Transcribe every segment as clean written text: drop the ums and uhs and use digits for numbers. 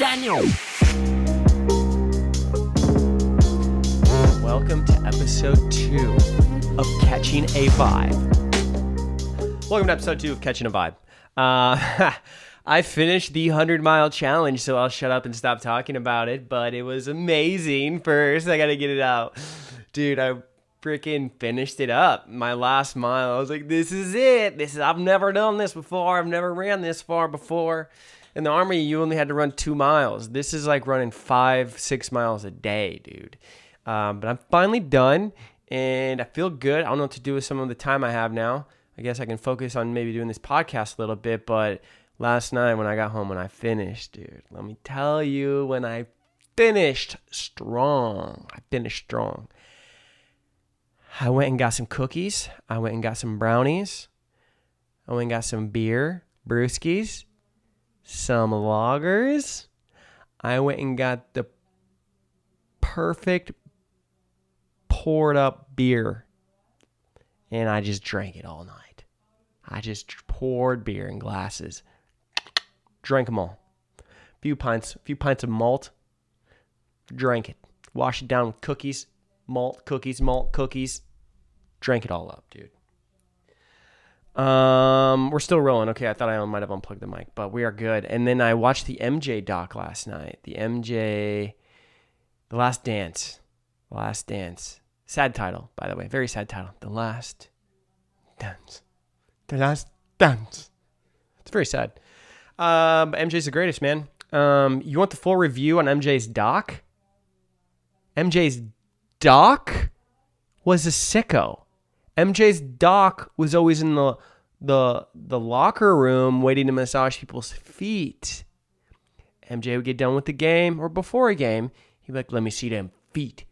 Daniel. Welcome to episode 2 of Catching a Vibe. Welcome to episode 2 of Catching a Vibe. I finished the 100-mile challenge, so I'll shut up and stop talking about it, but it was amazing. First, I gotta get it out. Dude, I freaking finished it up. My last mile, I was like, this is it. I've never done this before. I've never ran this far before. In the Army, you only had to run 2 miles. This is like running 5-6 miles a day, dude. But I'm finally done, and I feel good. I don't know what to do with some of the time I have now. I guess I can focus on maybe doing this podcast a little bit, but last night when I got home and I finished, dude, let me tell you, when I finished strong. I went and got some cookies. I went and got some brownies. I went and got some beer, brewskis, some lagers. I went and got the perfect poured up beer, and I just drank it all night. I just poured beer in glasses, drank them all. Few pints of malt, drank it. Washed it down with cookies, malt, cookies. Drank it all up, dude. We're still rolling. Okay, I thought I might have unplugged the mic, but we are good. And then I watched the MJ doc last night. The Last Dance. Sad title, by the way. Very sad title. The Last Dance. It's very sad. But MJ's the greatest, man. You want the full review on MJ's doc? MJ's doc was a sicko. MJ's doc was always in the locker room waiting to massage people's feet. MJ would get done with the game or before a game. He'd be like, let me see them feet.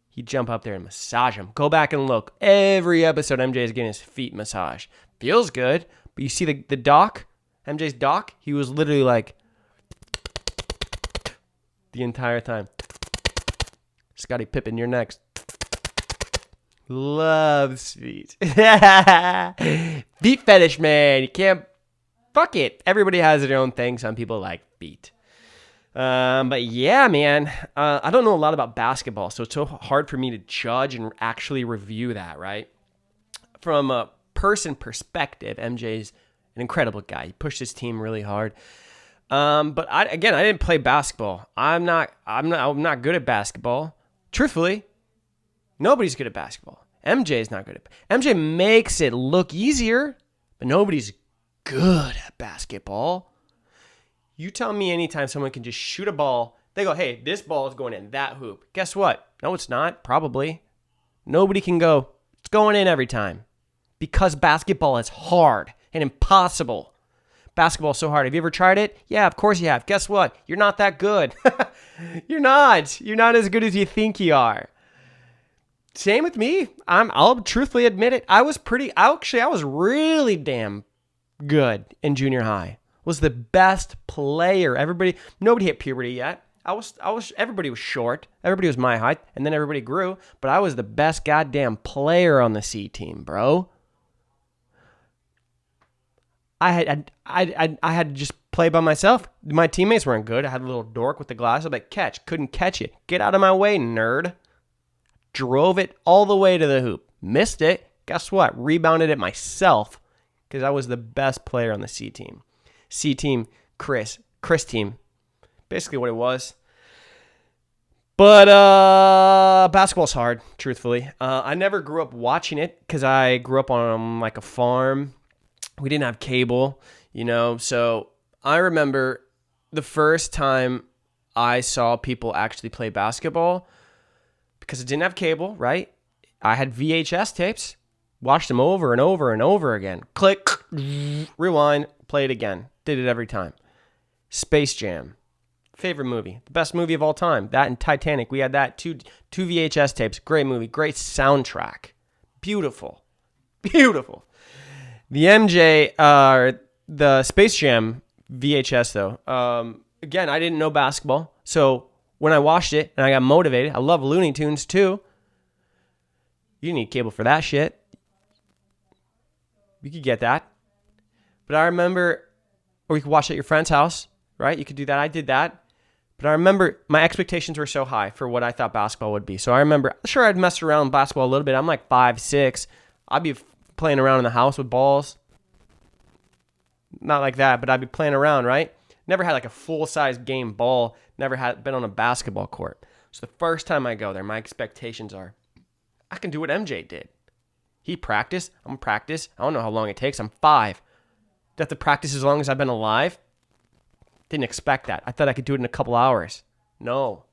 He'd jump up there and massage them. Go back and look. Every episode, MJ is getting his feet massaged. Feels good. But you see the doc, MJ's doc, he was literally like the entire time. Scottie Pippen, you're next. Loves feet. Feet fetish, man. You can't. Fuck it. Everybody has their own thing. Some people like feet. But yeah, man, I don't know a lot about basketball, so it's so hard for me to judge and actually review that, right? From a person perspective, MJ's an incredible guy. He pushed his team really hard. But I didn't play basketball. I'm not good at basketball. Truthfully, nobody's good at basketball. MJ's not good at MJ makes it look easier, but nobody's good at basketball. You tell me anytime someone can just shoot a ball, they go, hey, this ball is going in that hoop. Guess what? No, it's not, probably. Nobody can go, it's going in every time. Because basketball is hard and impossible. Basketball is so hard. Have you ever tried it? Yeah, of course you have. Guess what? You're not that good. You're not. You're not as good as you think you are. Same with me. I'll truthfully admit it. I was really damn good in junior high. Was the best player. Nobody hit puberty yet. Everybody was short. Everybody was my height, and then everybody grew. But I was the best goddamn player on the C team, bro. I had to just play by myself. My teammates weren't good. I had a little dork with the glass. I'm like, couldn't catch it. Get out of my way, nerd. Drove it all the way to the hoop. Missed it. Guess what? Rebounded it myself because I was the best player on the C team. C team, Chris team. Basically what it was. But basketball's hard, truthfully. I never grew up watching it because I grew up on like a farm. We didn't have cable, so I remember the first time I saw people actually play basketball because it didn't have cable, right? I had VHS tapes, watched them over and over and over again. Click, rewind, play it again. Did it every time. Space Jam. Favorite movie. The best movie of all time. That and Titanic. We had that. Two VHS tapes. Great movie. Great soundtrack. Beautiful. The the Space Jam VHS, though. Again, I didn't know basketball. So when I watched it and I got motivated, I love Looney Tunes too. You need cable for that shit. You could get that. But I remember, or you could watch it at your friend's house, right? You could do that. I did that. But I remember my expectations were so high for what I thought basketball would be. So I remember, sure, I'd mess around with basketball a little bit. I'm like 5'6". I'd be playing around in the house with balls. Not like that, but I'd be playing around, right? Never had like a full-size game ball. Never had been on a basketball court. So the first time I go there, my expectations are, I can do what MJ did. He practiced. I'm going to practice. I don't know how long it takes. I'm 5. Do I have to practice as long as I've been alive? Didn't expect that. I thought I could do it in a couple hours. No.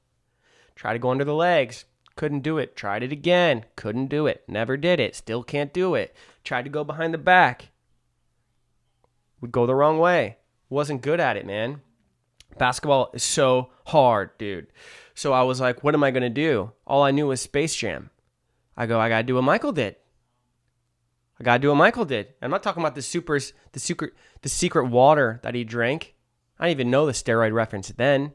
Try to go under the legs. Couldn't do it. Tried it again. Couldn't do it. Never did it. Still can't do it. Tried to go behind the back. Would go the wrong way. Wasn't good at it, man. Basketball is so hard, dude. So I was like, what am I going to do? All I knew was Space Jam. I got to do what Michael did. I'm not talking about the secret water that he drank. I didn't even know the steroid reference then.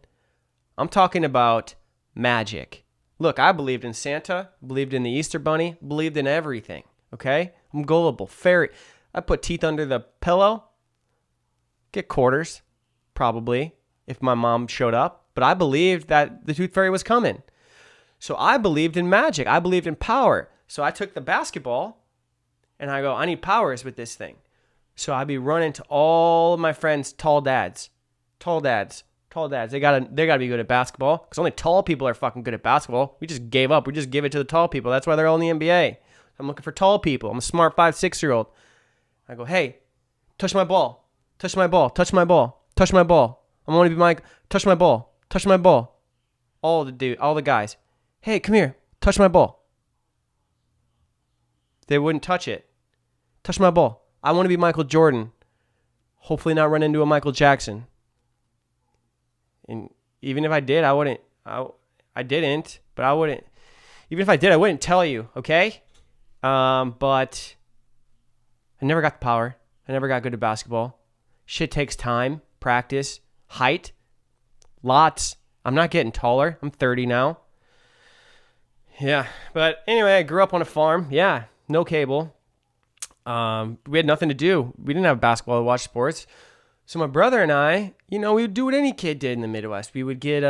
I'm talking about magic. Look, I believed in Santa, believed in the Easter Bunny, believed in everything, okay? I'm gullible. Fairy. I put teeth under the pillow, get quarters, probably, if my mom showed up. But I believed that the tooth fairy was coming. So I believed in magic. I believed in power. So I took the basketball, and I go, I need powers with this thing. So I'd be running to all of my friends' tall dads. They gotta be good at basketball, because only tall people are fucking good at basketball. We just gave up. We just give it to the tall people. That's why they're all in the NBA. I'm looking for tall people. I'm a smart 5'6" I go, hey, touch my ball. I want to be Mike. Touch my ball. All the guys. Hey, come here. Touch my ball. They wouldn't touch it. Touch my ball. I want to be Michael Jordan. Hopefully not run into a Michael Jackson. And even if I did, I wouldn't. I didn't, but I wouldn't. Even if I did, I wouldn't tell you, okay? But I never got the power. I never got good at basketball. Shit takes time, practice, height, lots. I'm not getting taller. I'm 30 now. Yeah, but anyway, I grew up on a farm. Yeah, no cable. We had nothing to do. We didn't have basketball to watch sports. So my brother and I, we would do what any kid did in the Midwest. We would get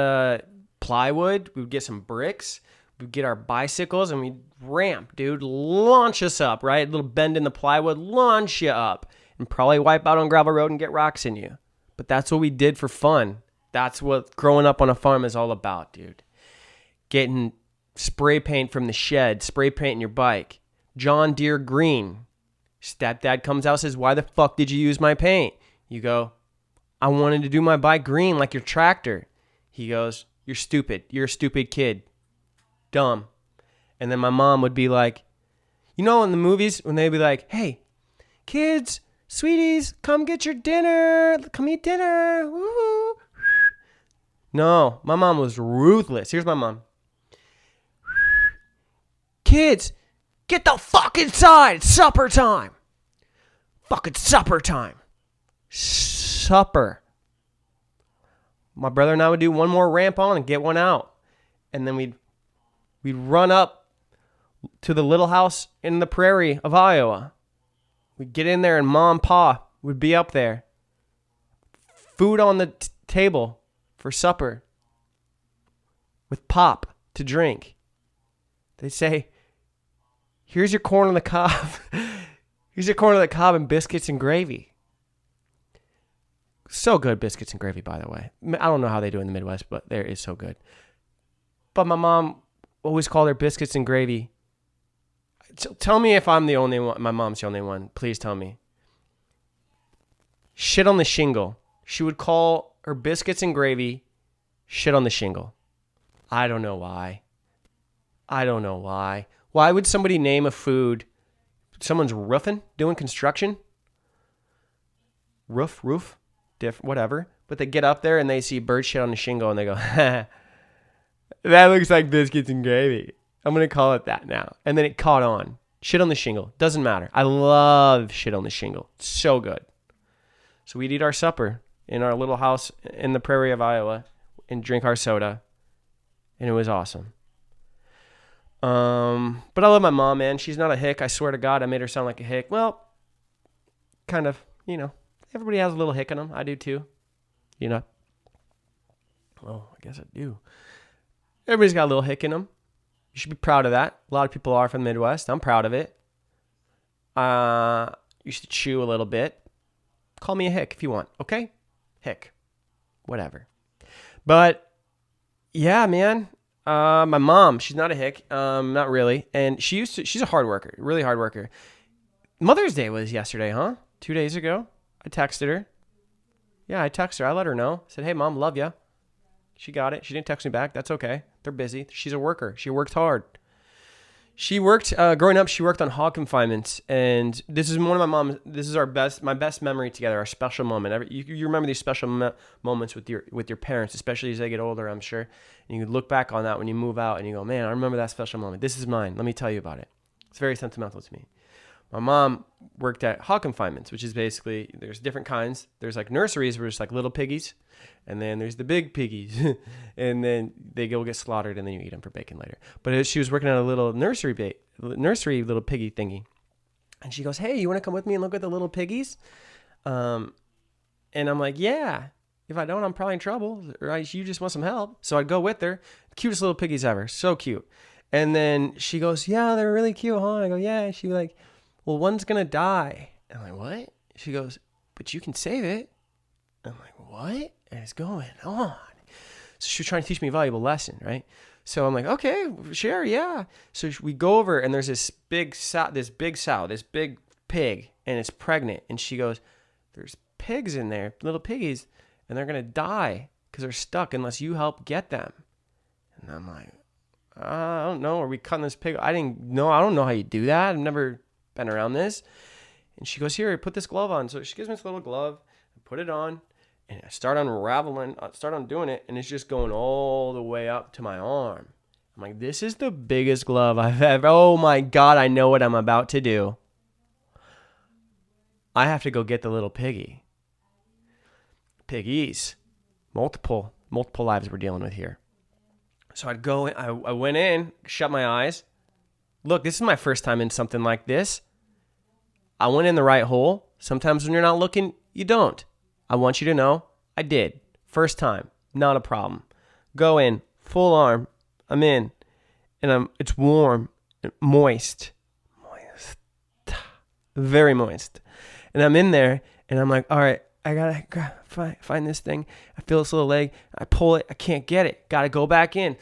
plywood. We would get some bricks. We'd get our bicycles, and we'd ramp, dude. Launch us up, right? A little bend in the plywood, launch you up. And probably wipe out on gravel road and get rocks in you. But that's what we did for fun. That's what growing up on a farm is all about, dude. Getting spray paint from the shed, spray painting your bike. John Deere green. Stepdad comes out and says, why the fuck did you use my paint? You go, I wanted to do my bike green like your tractor. He goes, you're stupid. You're a stupid kid. Dumb. And then my mom would be like, in the movies when they'd be like, hey, kids, sweeties, come get your dinner. Come eat dinner. Woo-hoo. No, my mom was ruthless. Here's my mom. Kids, get the fuck inside. It's supper time. Fucking supper time. Supper. My brother and I would do one more ramp on and get one out. And then we'd run up to the little house in the prairie of Iowa. We'd get in there and Mom and Pa would be up there. Food on the table for supper. With pop to drink. They'd say, here's your corn on the cob. Here's your corn on the cob and biscuits and gravy. So good, biscuits and gravy, by the way. I don't know how they do in the Midwest, but there is so good. But my mom always called her biscuits and gravy. Tell me if I'm the only one. My mom's the only one. Please tell me. Shit on the shingle. She would call her biscuits and gravy shit on the shingle. I don't know why. Why would somebody name a food? Someone's roofing, doing construction? Roof, whatever. But they get up there and they see bird shit on the shingle and they go, that looks like biscuits and gravy. I'm going to call it that now. And then it caught on. Shit on the shingle. Doesn't matter. I love shit on the shingle. It's so good. So we'd eat our supper in our little house in the prairie of Iowa and drink our soda. And it was awesome. But I love my mom, man. She's not a hick. I swear to God, I made her sound like a hick. Well, kind of, everybody has a little hick in them. I do too. Well, I guess I do. Everybody's got a little hick in them. You should be proud of that. A lot of people are from the Midwest. I'm proud of it. Used to chew a little bit. Call me a hick if you want, okay? Hick. Whatever. But, yeah, man. My mom, she's not a hick. Not really. And she's a hard worker. Really hard worker. Mother's Day was yesterday, huh? 2 days ago. I texted her. Yeah, I texted her. I let her know. I said, hey, Mom, love ya. She got it. She didn't text me back. That's okay. They're busy. She's a worker. She worked hard. She worked, growing up, she worked on hog confinements. And this is this is my best memory together, our special moment. You remember these special moments with your parents, especially as they get older, I'm sure. And you look back on that when you move out and you go, man, I remember that special moment. This is mine. Let me tell you about it. It's very sentimental to me. My mom worked at hog confinements, which is basically, there's different kinds. There's like nurseries where it's like little piggies. And then there's the big piggies. And then they go get slaughtered and then you eat them for bacon later. But she was working at a little nursery little piggy thingy. And she goes, hey, you want to come with me and look at the little piggies? And I'm like, yeah. If I don't, I'm probably in trouble. Right? You just want some help. So I'd go with her. Cutest little piggies ever. So cute. And then she goes, yeah, they're really cute, huh? I go, yeah. And she's like, well, one's going to die. I'm like, what? She goes, but you can save it. I'm like, what is going on? So she was trying to teach me a valuable lesson, right? So I'm like, okay, sure, yeah. So we go over and there's this big pig, and it's pregnant. And she goes, there's pigs in there, little piggies, and they're going to die because they're stuck unless you help get them. And I'm like, I don't know. Are we cutting this pig? I don't know how you do that. I've never been around this. And she goes, here, put this glove on. So she gives me this little glove. I put it on. And I start doing it, and it's just going all the way up to my arm. I'm like, this is the biggest glove I've ever, oh my God, I know what I'm about to do. I have to go get the little piggy. Piggies. Multiple lives we're dealing with here. So I'd go in, I went in, shut my eyes. Look, this is my first time in something like this. I went in the right hole. Sometimes when you're not looking, you don't. I want you to know I did. First time. Not a problem. Go in. Full arm. I'm in. And it's warm. Moist. Very moist. And I'm in there. And I'm like, all right, I got to find this thing. I feel this little leg. I pull it. I can't get it. Got to go back in.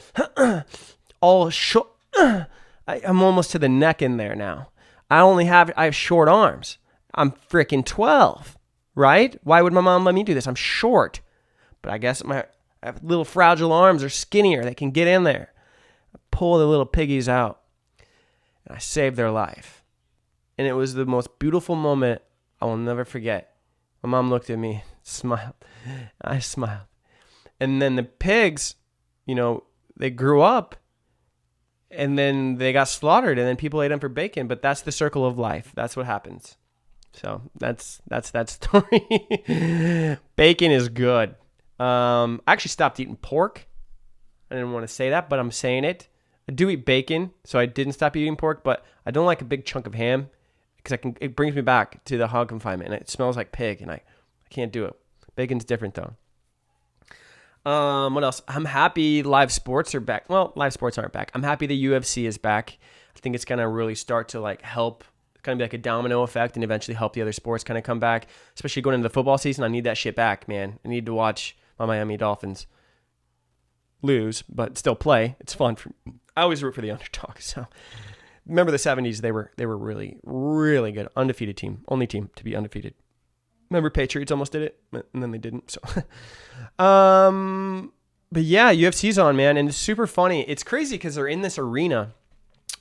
All short. I'm almost to the neck in there now. I have short arms. I'm freaking 12. Right? Why would my mom let me do this? I'm short. But I guess I have little fragile arms are skinnier. They can get in there. I pull the little piggies out. And I save their life. And it was the most beautiful moment I will never forget. My mom looked at me, smiled. I smiled. And then the pigs, they grew up. And then they got slaughtered. And then people ate them for bacon. But that's the circle of life. That's what happens. So that's that story. Bacon is good. I actually stopped eating pork. I didn't want to say that, but I'm saying it. I do eat bacon, so I didn't stop eating pork, but I don't like a big chunk of ham because it brings me back to the hog confinement, and it smells like pig, and I can't do it. Bacon's different, though. What else? I'm happy live sports are back. Well, live sports aren't back. I'm happy the UFC is back. I think it's going to really start to help. Kind of be like a domino effect and eventually help the other sports kind of come back, especially going into the football season. I need that shit back, man. I need to watch my Miami Dolphins lose, but still play. It's fun. I always root for the underdog. So remember the 70s, they were really, really good. Undefeated team. Only team to be undefeated. Remember Patriots almost did it, and then they didn't. So, but yeah, UFC's on, man, and it's super funny. It's crazy because they're in this arena.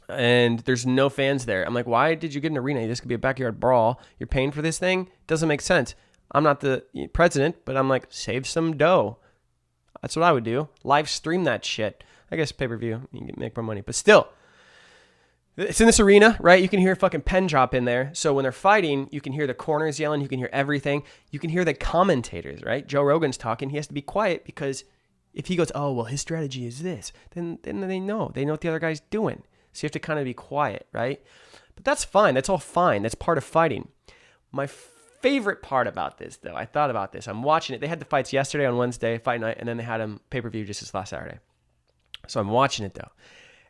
And there's no fans there. I'm like, why did you get an arena? This could be a backyard brawl. You're paying for this thing? Doesn't make sense. I'm not the president, but I'm like, save some dough. That's what I would do. Live stream that shit. I guess pay-per-view. You can make more money. But still, it's in this arena, right? You can hear a fucking pen drop in there. So when they're fighting, you can hear the corners yelling. You can hear everything. You can hear the commentators, right? Joe Rogan's talking. He has to be quiet because if he goes, oh, well, his strategy is this, then they know. They know what the other guy's doing. So you have to kind of be quiet, right? But that's fine. That's all fine. That's part of fighting. My favorite part about this, though, I thought about this. I'm watching it. They had the fights yesterday on Wednesday, fight night, and then they had them pay-per-view just this last Saturday. So I'm watching it, though.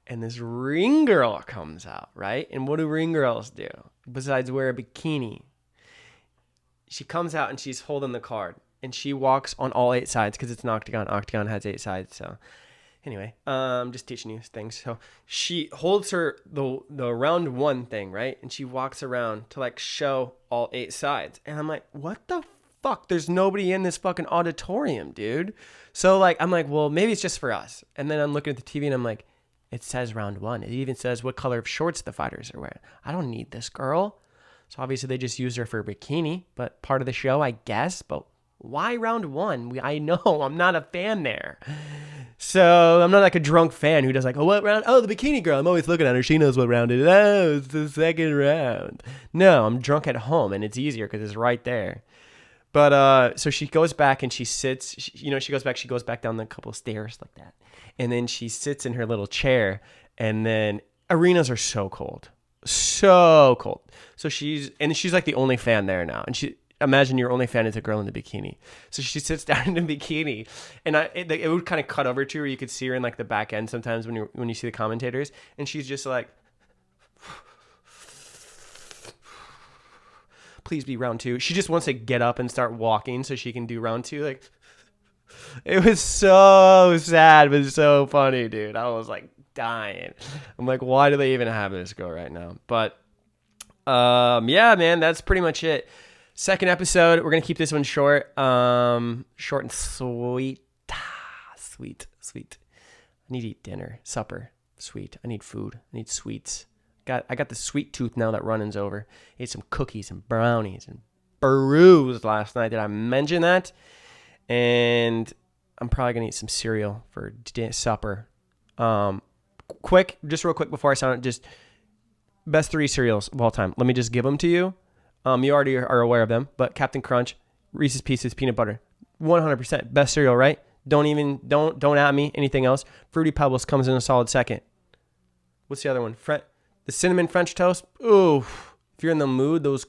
And this ring girl comes out, right? And what do ring girls do besides wear a bikini? She comes out and she's holding the card. And she walks on all 8 sides because it's an octagon. Octagon has 8 sides. So anyway, just teaching you things. So she holds the round 1 thing, right? And she walks around to like show all 8 sides. And I'm like, what the fuck? There's nobody in this fucking auditorium, dude. So like, I'm like, well, maybe it's just for us. And then I'm looking at the TV and I'm like, it says round 1. It even says what color of shorts the fighters are wearing. I don't need this girl. So obviously they just used her for a bikini, but part of the show, I guess. But why round 1? I know I'm not a fan there. So I'm not like a drunk fan who does like, oh, what round? Oh, the bikini girl. I'm always looking at her. She knows what round it is. Oh, it's the second round. No, I'm drunk at home and it's easier because it's right there. But so she goes back and she sits, she goes back down the couple of stairs like that. And then she sits in her little chair. And then arenas are so cold. So cold. So she's like the only fan there now. And imagine your only fan is a girl in the bikini. So she sits down in the bikini, and it would kind of cut over to her. You could see her in like the back end sometimes when you see the commentators, and she's just like, please be round 2. She just wants to get up and start walking so she can do round 2. Like, it was so sad, but so funny, dude. I was like dying. I'm like, why do they even have this girl right now? But yeah, man, that's pretty much it. Second episode, we're going to keep this one short. Short and sweet. Sweet. I need to eat dinner, supper, sweet. I need food. I need sweets. I got the sweet tooth now that running's over. Ate some cookies and brownies and brews last night. Did I mention that? And I'm probably going to eat some cereal for supper. Real quick before I sound it, just best 3 cereals of all time. Let me just give them to you. You already are aware of them, but Captain Crunch, Reese's Pieces, peanut butter, 100% best cereal, right? Don't at me anything else. Fruity Pebbles comes in a solid second. What's the other one? The cinnamon French toast. Ooh, if you're in the mood, those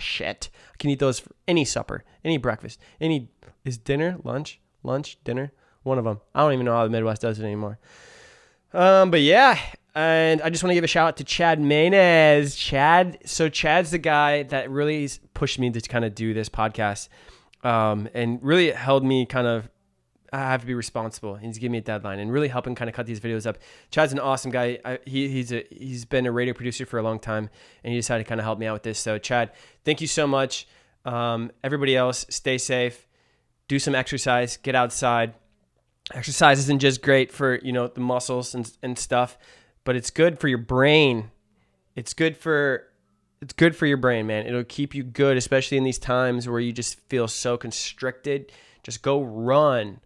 shit. I can eat those for any supper, any breakfast, is dinner, lunch, dinner, one of them. I don't even know how the Midwest does it anymore. But yeah. And I just want to give a shout out to Chad Maynes. Chad's the guy that really pushed me to kind of do this podcast, and really held me kind of, I have to be responsible. He's giving me a deadline and really helping kind of cut these videos up. Chad's an awesome guy. He's been a radio producer for a long time, and he decided to kind of help me out with this. So Chad, thank you so much. Everybody else, stay safe, do some exercise, get outside. Exercise isn't just great for, the muscles and stuff, but it's good for your brain. It's good for your brain, man. It'll keep you good, especially in these times where you just feel so constricted. Just go run.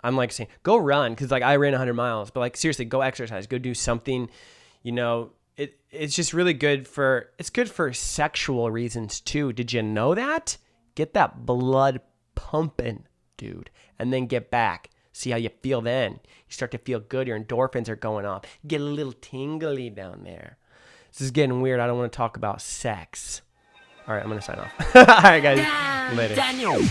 I'm like saying, go run, because like I ran 100 miles, but like seriously, go exercise, go do something. It's just really good it's good for sexual reasons too. Did you know that? Get that blood pumping, dude, and then get back. See how you feel then. You start to feel good. Your endorphins are going off. You get a little tingly down there. This is getting weird. I don't want to talk about sex. All right, I'm going to sign off. All right, guys. Later. Daniel.